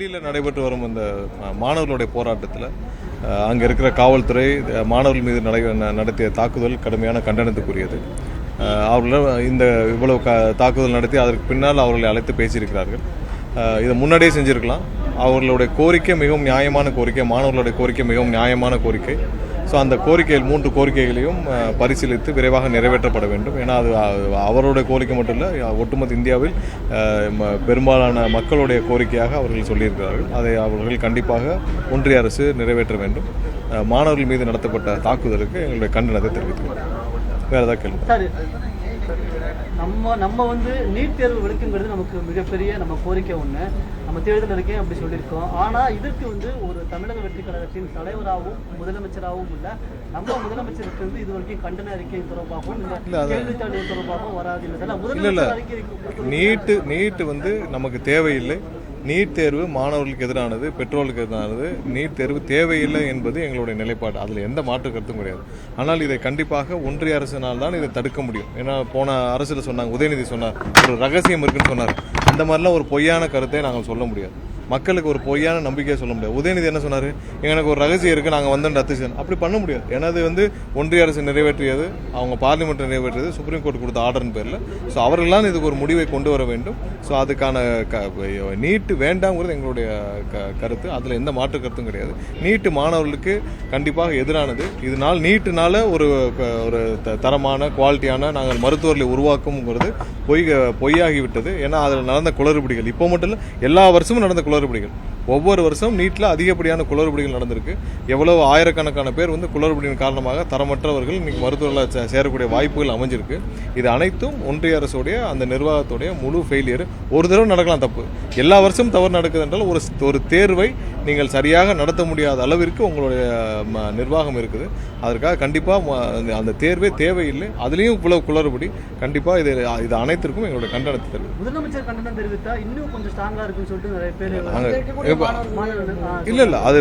டெல்லியில் நடைபெற்று வரும் இந்த மாணவர்களுடைய போராட்டத்தில் அங்கே இருக்கிற காவல்துறை மாணவர்கள் மீது நடத்திய தாக்குதல் கடுமையான கண்டனத்துக்குரியது. அவர்கள் இந்த இவ்வளவு தாக்குதல் நடத்தி அதற்கு பின்னால் அவர்களை அழைத்து பேசியிருக்கிறார்கள். இதை முன்னாடியே செஞ்சுருக்கலாம். அவர்களுடைய கோரிக்கை மிகவும் நியாயமான கோரிக்கை, மாணவர்களுடைய கோரிக்கை மிகவும் நியாயமான கோரிக்கை. ஸோ அந்த கோரிக்கைகள் 3 கோரிக்கைகளையும் பரிசீலித்து விரைவாக நிறைவேற்றப்பட வேண்டும். ஏன்னா அது அவருடைய கோரிக்கை மட்டும் இல்லை, ஒட்டுமொத்த இந்தியாவில் பெரும்பாலான மக்களுடைய கோரிக்கையாக அவர்கள் சொல்லியிருக்கிறார்கள். அதை அவர்கள் கண்டிப்பாக ஒன்றிய அரசு நிறைவேற்ற வேண்டும். மாணவர்கள் மீது நடத்தப்பட்ட தாக்குதலுக்கு எங்களுடைய கண்டனத்தை தெரிவித்துள்ளோம். வேறு ஏதாவது கேள்வி? நம்ம நீட் தேர்வு விடுக்குங்கிறது நமக்கு மிகப்பெரிய நம்ம கோரிக்கை ஒன்று. நம்ம தேர்தல் இருக்கேன் அப்படி சொல்லியிருக்கோம். ஆனால் இதற்கு ஒரு தமிழக வெற்றி கழகத்தின் தலைவராகவும் முதலமைச்சராகவும் இல்லை, நம்ம முதலமைச்சருக்கு இது வரைக்கும் கண்டன அறிக்கை தொடர்பாகவும் இந்த கேள்வித்தாள் தொடர்பாகவும் வராது. நீட்டு நமக்கு தேவையில்லை. நீட் தேர்வு மாணவர்களுக்கு எதிரானது, பெற்றோர்களுக்கு எதிரானது. நீட் தேர்வு தேவையில்லை என்பது எங்களுடைய நிலைப்பாடு. அதில் எந்த மாற்று கருத்தும் கிடையாது. ஆனால் இதை கண்டிப்பாக ஒன்றிய அரசினால் தான் இதை தடுக்க முடியும். ஏன்னா போன அரசில் சொன்னாங்க, உதயநிதி சொன்னார், ஒரு ரகசியம் இருக்குன்னு சொன்னார். அந்த மாதிரிலாம் ஒரு பொய்யான கருத்தை நாங்கள் சொல்ல முடியாது. மக்களுக்கு ஒரு பொய்யான நம்பிக்கையை சொல்ல முடியாது. உதயநிதி என்ன சொன்னார், எனக்கு ஒரு ரகசியம் இருக்குது, நாங்கள் வந்து ரத்து செய்யணும், அப்படி பண்ண முடியாது. ஏன்னா அது ஒன்றிய அரசு நிறைவேற்றியது, அவங்க பார்லிமெண்ட் நிறைவேற்றியது, சுப்ரீம் கோர்ட் கொடுத்த ஆர்டர்னு பேரில். ஸோ அவர்கள்லாம் இதுக்கு ஒரு முடிவை கொண்டு வர வேண்டும். ஸோ அதுக்கான நீட்டு வேண்டாங்கிறது எங்களுடைய கருத்து. அதில் எந்த மாற்று கருத்தும் கிடையாது. நீட்டு மாணவர்களுக்கு கண்டிப்பாக எதிரானது. இதனால் நீட்டுனால ஒரு தரமான குவாலிட்டியான நாங்கள் மருத்துவர்களை உருவாக்கும்ங்கிறது பொய்யாகிவிட்டது. ஏன்னா அதில் நடந்த குளறுபடிகள் இப்போ மட்டும் இல்லை, எல்லா வருஷமும் நடந்த குளறுபடிகள். ஒவ்வொரு வருஷம் நீட்டில் அதிகப்படியான குளறுபடிகள் நடந்திருக்கு. எவ்வளவு ஆயிரக்கணக்கான பேர் குளறுபடியின் காரணமாக தரமற்றவர்கள் இன்னைக்கு மருத்துவர்களை சேரக்கூடிய வாய்ப்புகள் அமைஞ்சிருக்கு. இது அனைத்தும் ஒன்றிய அரசுடைய அந்த நிர்வாகத்துடைய முழு ஃபெயிலியர். ஒரு தடவை நடக்கலாம் தப்பு, எல்லா வருஷமும் தவறு நடக்குது என்றால் ஒரு தேர்வை நீங்கள் சரியாக நடத்த முடியாத அளவிற்கு உங்களுடைய நிர்வாகம் இருக்குது. அதற்காக கண்டிப்பாக அந்த தேர்வே தேவையில்லை. அதுலேயும் இவ்வளவு குளறுபடி. கண்டிப்பாக இது அனைத்திற்கும் எங்களுடைய கண்டனத்தை தெரிவிக்கும். முதலமைச்சர் கண்டனம் தெரிவித்தா இன்னும் கொஞ்சம் ஸ்ட்ராங்கா இருக்குன்னு சொல்லிட்டு நிறைய பேர் இல்ல அது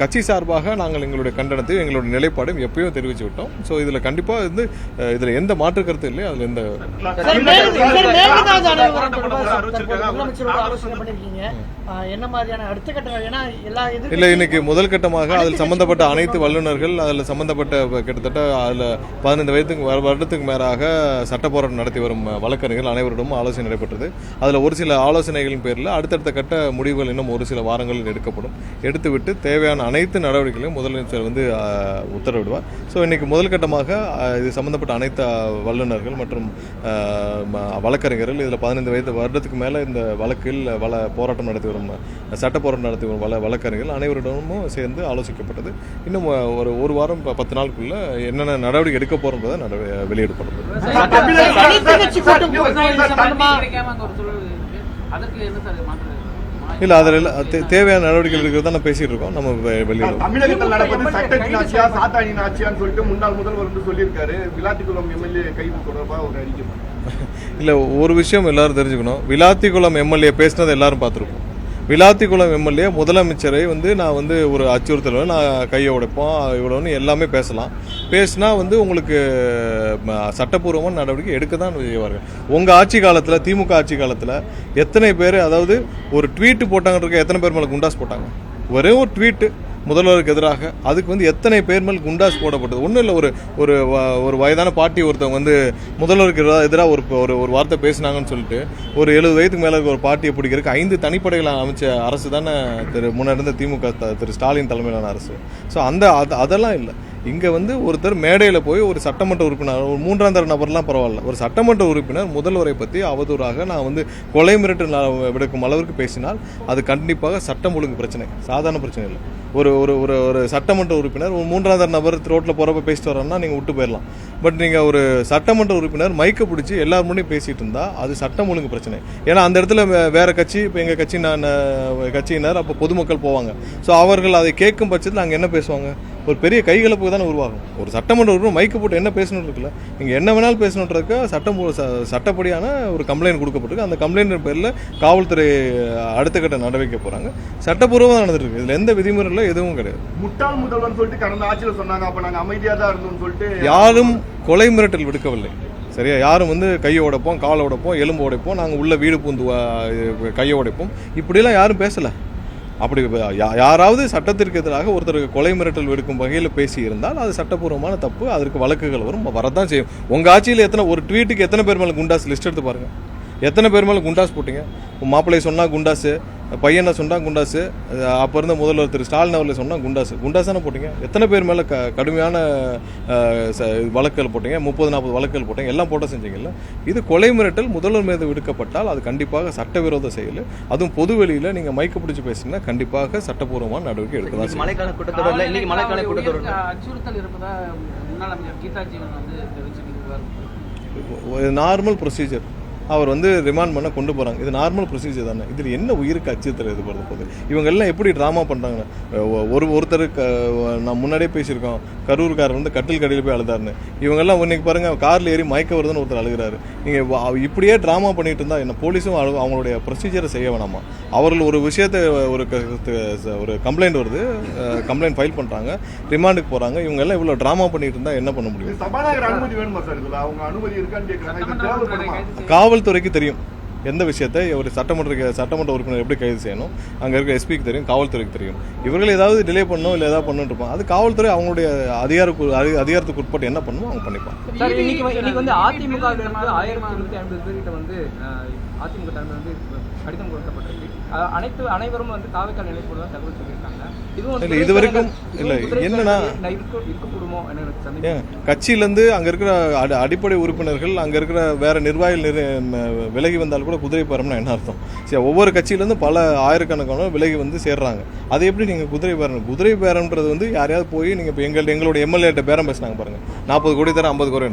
கட்சி சார்பாக நாங்கள் எங்களுடைய கண்டனத்தை, எங்களுடைய நிலைப்பாடும் எப்பயும் தெரிவிச்சு விட்டோம். ஸோ இதுல கண்டிப்பா இதுல எந்த மாற்று கருத்து இல்லை. அதுல எந்த இல்ல இன்னைக்கு முதல் கட்டமாக அதில் சம்பந்தப்பட்ட அனைத்து வல்லுநர்கள், அதில் சம்பந்தப்பட்ட கிட்டத்தட்ட அதில் 15 வருடத்துக்கு மேலாக சட்ட போராட்டம் நடத்தி வரும் வழக்கறிஞர்கள் அனைவரிடமும் ஆலோசனை நடைபெற்றது. அதில் ஒரு சில ஆலோசனைகளின் பேரில் அடுத்தடுத்த கட்ட முடிவுகள் இன்னும் ஒரு சில வாரங்களில் எடுத்துவிட்டு தேவையான அனைத்து நடவடிக்கைகளையும் முதலமைச்சர் உத்தரவிடுவார். ஸோ இன்னைக்கு முதல் கட்டமாக இது சம்பந்தப்பட்ட அனைத்து வல்லுநர்கள் மற்றும் வழக்கறிஞர்கள், இதில் 15 வருடத்துக்கு மேலே இந்த வழக்கில் போராட்டம் நடத்தி வரும், சட்ட போராட்டம் நடத்தி வரும் வழக்கறிஞர்கள் அனைவரிடமும் சேர்ந்து ஆலோசிக்கப்பட்டது. இன்னும் ஒரு வாரம் 10 நாளுக்குள்ள என்னென்ன நடவடிக்கை எடுக்க போறோம்ன்றதை வெளியிடப்படும். இல்ல அதில் தேவையான நடவடிக்கைகள் இருக்கிறதா நான் பேசிட்டு இருக்கோம். நம்ம வெளியிடுவோம். தமிழகத்தில் நடப்பது சட்டத்தின் ஆட்சியா சாத்தானின் ஆட்சியான்னு சொல்லிட்டு முன்னாள் முதல்வர் சொல்லியிருக்காரு. விளாத்திக்குளம் எம்எல்ஏ கைது தொடர்பாக ஒரு அறிக்கை. இல்ல ஒரு விஷயம் எல்லாரும் தெரிஞ்சுக்கணும். விளாத்திக்குளம் எம்எல்ஏ பேசினதை எல்லாரும் பார்த்துருப்போம். விளாத்திக்குளம் எம்எல்ஏ முதலமைச்சரை நான் ஒரு அச்சுறுத்தல், நான் கையை உடைப்போம் இவ்வளோன்னு எல்லாமே பேசினா உங்களுக்கு சட்டப்பூர்வமான நடவடிக்கை எடுக்க தான் செய்வார்கள். உங்கள் ஆட்சி காலத்தில், திமுக ஆட்சி காலத்தில் எத்தனை பேர், அதாவது ஒரு ட்வீட் போட்டாங்க, எத்தனை பேர் மேலே குண்டாஸ் போட்டாங்க? ஒரே ஒரு ட்வீட்டு முதல்வருக்கு எதிராக, அதுக்கு எத்தனை பேர் மேல் குண்டாஸ் போடப்பட்டது? ஒன்றும் இல்லை, ஒரு வயதான பாட்டி ஒருத்தவங்க முதல்வருக்கு எதிராக ஒரு வார்த்தை பேசினாங்கன்னு சொல்லிட்டு ஒரு 70 வயதுக்கு மேலே ஒரு பாட்டியை பிடிக்கிறதுக்கு 5 தனிப்படைகளை அமைச்ச அரசு தானே முன்னாடி இருந்த திமுக திரு ஸ்டாலின் தலைமையிலான அரசு. ஸோ அதெல்லாம் இல்லை. இங்கே ஒருத்தர் மேடையில் போய் ஒரு சட்டமன்ற உறுப்பினர், ஒரு 3ஆம் தர நபர்லாம் பரவாயில்ல, ஒரு சட்டமன்ற உறுப்பினர் முதல்வரை பற்றி அவதூறாக நான் கொலை மிரட்டு விடுக்கும் அளவிற்கு பேசினால் அது கண்டிப்பாக சட்டம் ஒழுங்கு பிரச்சனை, சாதாரண பிரச்சனை இல்லை. ஒரு சட்டமன்ற உறுப்பினர் ஒரு 3ஆம் தர நபர் ரோட்டில் போகிறப்ப பேசிட்டு வரோன்னா நீங்கள் விட்டு போயிடலாம். பட் நீங்கள் ஒரு சட்டமன்ற உறுப்பினர் மைக்கை பிடிச்சி எல்லாரும் முன்னாடி பேசிட்டு இருந்தால் அது சட்டம் ஒழுங்கு பிரச்சனை. ஏன்னா அந்த இடத்துல வேற கட்சி, இப்போ எங்கள் கட்சியினர், அப்போ பொதுமக்கள் போவாங்க. ஸோ அவர்கள் அதை கேட்கும் பட்சத்தில் அங்கே என்ன பேசுவாங்க? ஒரு பெரிய கைகலப்பு தானே உருவாகும். ஒரு சட்டமன்ற உறுப்பினர் மைக்கு போட்டு என்ன பேசணும் இருக்குல்ல, நீங்கள் என்ன வேணாலும் பேசணுன்றதுக்கு சட்டப்படியான ஒரு கம்ப்ளைண்ட் கொடுக்கப்பட்டிருக்கு. அந்த கம்ப்ளைண்ட் பேரில் காவல்துறை அடுத்த கட்ட நடவடிக்கை போகிறாங்க. சட்டப்பூர்வமாக நடந்துட்டு இருக்கு. இதில் எந்த விதிமுறையில் எதுவும் கிடையாது. முட்டாள் முதல்வர் சொல்லிட்டு கடந்த ஆட்சியில் சொன்னாங்க, அப்போ நாங்கள் அமைதியாக தான் இருந்தோம்னு சொல்லிட்டு யாரும் கொலை மிரட்டல் விடுக்கவில்லை. சரியா? யாரும் கையை உடைப்போம், காலை உடைப்போம், எலும்பு உடைப்போம், நாங்கள் உள்ள வீடு பூந்து கையை உடைப்போம், இப்படிலாம் யாரும் பேசலை. அப்படி யாராவது சட்டத்திற்கு எதிராக ஒருத்தருக்கு கொலை மிரட்டல் விடுக்கும் வகையில் பேசி இருந்தால் அது சட்டப்பூர்வமான தப்பு, அதற்கு வழக்குகள் வரும், வரதான் செய்யும். உங்கள் ஆட்சியில் ஒரு ட்வீட்டுக்கு எத்தனை பேர் மேலே குண்டாஸ் லிஸ்ட் எடுத்து பாருங்கள். எத்தனை பேர் மேலே குண்டாஸ் போட்டீங்க? மாப்பிள்ளை சொன்னால் குண்டாஸு, பையனை சொன்னால் குண்டாஸு, அப்போ இருந்த முதல்வர் திரு ஸ்டாலின் அவர்களை சொன்னால் குண்டாஸ் தானே போட்டீங்க. எத்தனை பேர் மேலே கடுமையான வழக்குகள் போட்டீங்க? 30-40 வழக்குகள் போட்டீங்க, எல்லாம் போட்ட செஞ்சீங்கல்ல. இது கொலை மிரட்டல் முதல்வர் மீது விடுக்கப்பட்டால் அது கண்டிப்பாக சட்டவிரோத செயல். அதுவும் பொது வெளியில் நீங்கள் மைக்கு பிடிச்சி பேசினா கண்டிப்பாக சட்டப்பூர்வமான நடவடிக்கை எடுக்க தான். மழைக்கால கூட்டத்தொடரில் இன்னைக்கு மழைக்கால கூட்டத்தொடரில் அச்சுறுத்தல் இருப்பதா முன்னாள் அமைச்சர் கீதாஜீவன் வந்து தெரிவிச்சிருக்காரு. Normal procedure. அவர் ரிமாண்ட் பண்ண கொண்டு போகிறாங்க. இது நார்மல் ப்ரொசீஜர் தானே. இதில் என்ன உயிருக்கு அச்சுறுத்தல் இது போது இவங்க எல்லாம் எப்படி ட்ராமா பண்ணுறாங்க. ஒருத்தர் நான் முன்னாடியே பேசியிருக்கோம், கரூர்காரர் கட்டில் கடையில் போய் அழுதாருன்னு. இவங்கெல்லாம் இன்னைக்கு பாருங்கள், காரில் ஏறி மயக்க வருதுன்னு ஒருத்தர் அழுகிறாரு. நீங்கள் இப்படியே ட்ராமா பண்ணிட்டு இருந்தால் என்ன? போலீஸும் அவங்களுடைய ப்ரொசீஜரை செய்ய வேணாமா? அவர்கள் ஒரு விஷயத்தை ஒரு கம்ப்ளைண்ட் வருது, கம்ப்ளைண்ட் ஃபைல் பண்ணுறாங்க, ரிமாண்டுக்கு போகிறாங்க. இவங்க எல்லாம் இவ்வளோ ட்ராமா பண்ணிட்டு இருந்தால் என்ன பண்ண முடியும்? சபாநாயகர் அனுமதி வேணுமா சார்? இதில் அவங்க அனுமதி இருக்கான்னு கேட்குறாங்க. காவல்துறைக்கு தெரியும் எந்த விஷயத்தை ஒரு சட்டமன்ற உறுப்பினர் எப்படி கைது செய்யணும். அங்கே இருக்க எஸ்பிக்கு தெரியும், காவல்துறைக்கு தெரியும். இவர்கள் ஏதாவது டிலே பண்ணணும் இல்லை ஏதாவது பண்ணிட்டு இருப்பாங்க. அது காவல்துறை அவங்களுடைய அதிகாரத்துக்கு உட்பட்டு என்ன பண்ணணும் அவங்க பண்ணிப்பாங்க. அதிமுக 1550 பேர்கிட்ட அதிமுக தலைமை கடிதம் கொடுக்கப்பட்டிருக்கு. அனைவரும் தாவேக்கால் நிலைப்போடு தான் தகவல் சொல்லியிருக்காங்க. இது வரைக்கும் இல்லை என்னன்னா, கட்சியிலேருந்து அங்கே இருக்கிற அடிப்படை உறுப்பினர்கள், அங்கே இருக்கிற வேற நிர்வாகிகள் விலகி வந்தால் கூட குதிரை பேரம்னா என்ன அர்த்தம்? சரி, ஒவ்வொரு கட்சியிலேருந்து பல ஆயிரக்கணக்கான விலகி சேர்றாங்க. அது எப்படி நீங்கள் குதிரை பேரம்ன்றது யாரையாவது போய் நீங்கள் இப்போ எங்களோட எம்எல்ஏட்ட பேரம் பேசினாங்க பாருங்கள், 40 கோடி தர 50 கோடி.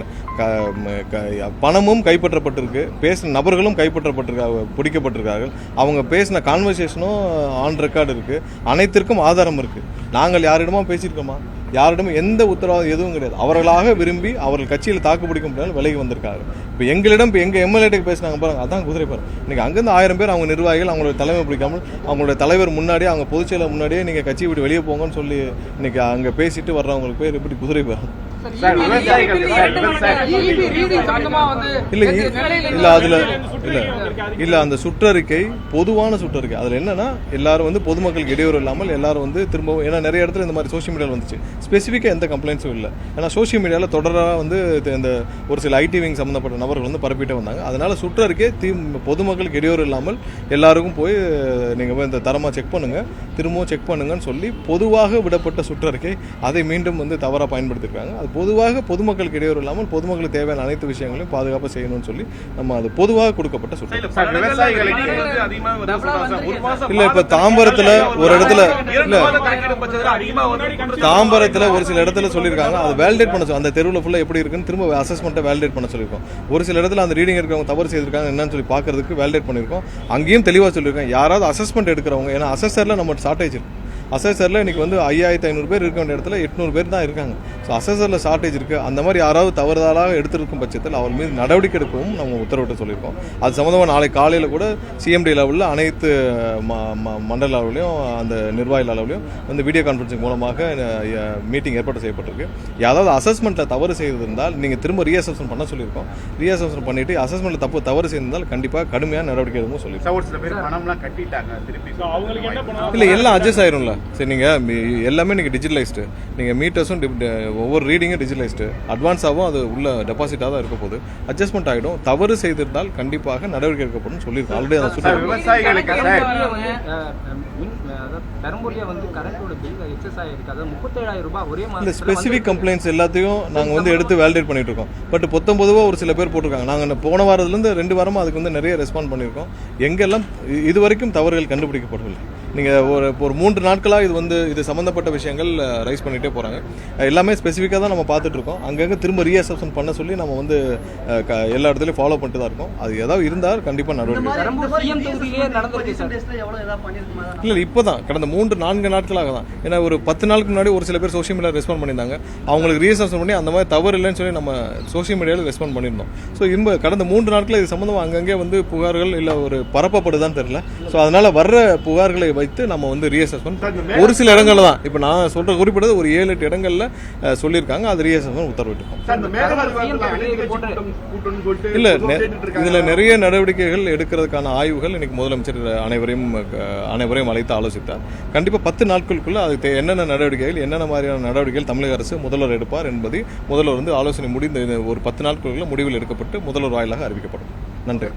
பணமும் கைப்பற்றப்பட்டிருக்கு, பேசின நபர்களும் பிடிக்கப்பட்டிருக்கார்கள். அவங்க பேசின கான்வர்சேஷனும் ஆன் ரெக்கார்டு இருக்கு, அனைத்திற்கும் ஆதாரம் இருக்கு. நாங்கள் யாரிடமா பேசியிருக்கோமா? யாரிடமும் எந்த உத்தரவாதம் எதுவும் கிடையாது. அவர்களாக விரும்பி அவர்கள் கட்சியில் தாக்கு பிடிக்க முடியாமல் விலகி வந்திருக்காங்க. இப்போ எங்களிடம் இப்போ எங்கள் எம்எல்ஏட்டுக்கு பேசினாங்க பாருங்க, அதான் குதிரை பேர். இன்னைக்கு அங்கேருந்து 1000 பேர் அவங்க நிர்வாகிகள் அவங்களோட தலைமை பிடிக்காமல் அவங்களோட தலைவர் முன்னாடியே, அவங்க பொதுச்செயலர் முன்னாடியே நீங்கள் கட்சியை விட்டு வெளியே போங்கன்னு சொல்லி இன்னைக்கு அங்கே பேசிட்டு வர்றவங்களுக்கு பேர் எப்படி குதிரை பேர்? இல்ல அந்த சுற்றறிக்கை பொதுவான சுற்றறிக்கை. அதுல என்னன்னா, எல்லாரும் பொதுமக்களுக்கு இடையூறு இல்லாமல் எல்லாரும் திரும்பவும், ஏன்னா நிறைய இடத்துல இந்த மாதிரி சோசியல் மீடியாவில் வந்துச்சு, ஸ்பெசிஃபிக்கா எந்த கம்ப்ளைண்ட்ஸும் இல்லை. ஏன்னா சோசியல் மீடியாவில் தொடராக இந்த ஒரு சில ஐடி விங் சம்பந்தப்பட்ட நபர்கள் பரப்பிட்டு வந்தாங்க. அதனால சுற்றறிக்கை பொதுமக்களுக்கு இடையூறு இல்லாமல் எல்லாருக்கும் போய் நீங்க போய் இந்த தரமா செக் பண்ணுங்க, திரும்பவும் செக் பண்ணுங்கன்னு சொல்லி பொதுவாக விடப்பட்ட சுற்றறிக்கை. அதை மீண்டும் தவறாக பயன்படுத்திருக்காங்க. அது பொதுவாக பொதுமக்களுக்கு இடையூறு இல்லாமல் பொதுமக்களுக்கு தேவையான அனைத்து விஷயங்களையும் பாதுகாப்பாக செய்யணும்னு சொல்லி நம்ம அது பொதுவாக கொடுக்கப்பட்ட சுற்று. இல்ல இப்ப தாம்பரத்துல ஒரு இடத்துல ஒரு சில இடத்துல சொல்லியிருக்காங்க, அது வேலிடேட் பண்ண அந்த தெருவில் ஃபுல்லா எப்படி இருக்குன்னு திரும்ப அசஸ்மெண்ட்டை வேலிடேட் பண்ண சொல்லியிருக்கோம். ஒரு சில இடத்துல அந்த ரீடிங் இருக்கிறவங்க தவறு செய்திருக்காங்க என்னன்னு சொல்லி பாக்குறதுக்கு வேலிடேட் பண்ணியிருக்கோம். அங்கேயும் தெளிவாக சொல்லியிருக்கோம், யாராவது அசஸ்மெண்ட் எடுக்கிறவங்க, ஏன்னா அசஸர்ல நம்ம ஷார்டேஜ் இருக்கு. அசஸரில் இன்றைக்கி 5500 பேர் இருக்க வேண்டிய இடத்துல 800 பேர் தான் இருக்காங்க. ஸோ அசஸரில் ஷார்டேஜ் இருக்குது. அந்த மாதிரி யாராவது தவறுதலாக எடுத்திருக்கும் பட்சத்தில் அவர் மீது நடவடிக்கை எடுக்கவும் நம்ம உத்தரவிட்டு சொல்லியிருக்கோம். அது சம்மந்தமாக நாளை காலையில் கூட சிஎம்டி லெவலில் அனைத்து மண்டல அளவுலையும் அந்த நிர்வாக அளவுலையும் வீடியோ கான்ஃபரன்சிங் மூலமாக மீட்டிங் ஏற்பாடு செய்யப்பட்டிருக்கு. யாராவது அசஸ்மெண்ட்டில் தவறு செய்திருந்தால் நீங்கள் திரும்ப ரீஅசஸ்மெண்ட் பண்ண சொல்லியிருக்கோம். ரீஅசஸ்மெண்ட் பண்ணிவிட்டு அசஸ்மெண்ட்டில் தவறு செய்திருந்தால் கண்டிப்பாக கடுமையான நடவடிக்கை எடுக்கும் சொல்லியிருக்கோம். இல்லை எல்லாம் அட்ஜஸ்ட் ஆயிரும்ல. சரி, நீங்கள் எல்லாமே நீங்கள் டிஜிட்டலைஸ்டு, நீங்கள் மீட்டர்ஸும் ஒவ்வொரு ரீடிங்கும் டிஜிட்டலைஸ்டு, அட்வான்ஸாகவும் அது உள்ள டெபாசிட்டாக தான் இருக்க போது, அட்ஜஸ்ட்மெண்ட் ஆகிடும். தவறு செய்திருந்தால் கண்டிப்பாக நடவடிக்கை எடுக்கப்படும் சொல்லியிருக்கோம். ஆல்ரெடி அதை சொல்லி ஸ்பெசிபிக் கம்ப்ளைண்ட்ஸ் எல்லாத்தையும் நாங்கள் எடுத்து வேலிடேட் பண்ணிட்டு இருக்கோம். பட் 19 ஒரு சில பேர் போட்டிருக்காங்க. நாங்கள் போன வாரத்துலேருந்து 2 வாரமாக அதுக்கு நிறைய ரெஸ்பாண்ட் பண்ணியிருக்கோம். எங்கெல்லாம் இதுவரைக்கும் தவறுகள் கண்டுபிடிக்கப்படவில்லை. நீங்கள் ஒரு 3 நாட்களாக இது சம்மந்தப்பட்ட விஷயங்கள் ரைஸ் பண்ணிகிட்டே போகிறாங்க. எல்லாமே ஸ்பெசிஃபிக்காக தான் நம்ம பார்த்துட்டு இருக்கோம். அங்கங்கே திரும்ப ரீஅசஸ்மெண்ட் பண்ண சொல்லி நம்ம எல்லா இடத்துலையும் ஃபாலோ பண்ணிட்டு தான் இருக்கோம். அது ஏதாவது இருந்தால் கண்டிப்பாக நடவடிக்கை. இல்லை இப்போ தான் கடந்த 3-4 நாட்களாக தான். ஏன்னா ஒரு 10 நாளுக்கு முன்னாடி ஒரு சில பேர் சோஷியல் மீடியா ரெஸ்பாண்ட் பண்ணியிருந்தாங்க. அவங்களுக்கு ரீஅசஸ்மெண்ட் பண்ணி அந்த மாதிரி தவறு இல்லைன்னு சொல்லி நம்ம சோஷியல் மீடியாவில் ரெஸ்பாண்ட் பண்ணியிருந்தோம். ஸோ கடந்த 3 நாட்களில் இது சம்மந்தமாக அங்கங்கே புகார்கள் இல்லை ஒரு பரப்பப்படுதான்னு தெரியல. ஸோ அதனால் வர்ற புகார்களை வைத்து நம்ம ரீஅசஸ்மெண்ட் ஒரு சில இடங்கள்ல தான் இப்ப நான் சொல்ற குறிப்பிட்டது ஒரு 7-8 இடங்கள்ல சொல்லியிருக்காங்க. அது ரியேசன் உத்தரவிட்டிருக்கோம். சார், இந்த மேகதாது விவகாரத்துல அனைத்து கட்சி கூட்டம்னு சொல்லிட்டு இல்ல கேட்டுட்டு இருக்காங்க. இதுல நிறைய நடவடிக்கைகள் எடுக்கிறதுக்கான ஆய்வுகள் இன்னைக்கு முதலமைச்சர் அனைவரையும் அழைத்து ஆலோசித்தார். கண்டிப்பா 10 நாட்களுக்குள்ள அதுக்கு என்னென்ன நடவடிக்கைகள், என்னென்ன மாதிரியான நடவடிக்கைகள் தமிழக அரசு முதல்வர் எடுப்பார் என்பதை முதல்வர் ஆலோசனை முடிந்த ஒரு 10 நாட்களுக்குள்ள முடிவில் எடுக்கப்பட்டு முதல்வர் வாயிலாக அறிவிக்கப்படும். நன்றி.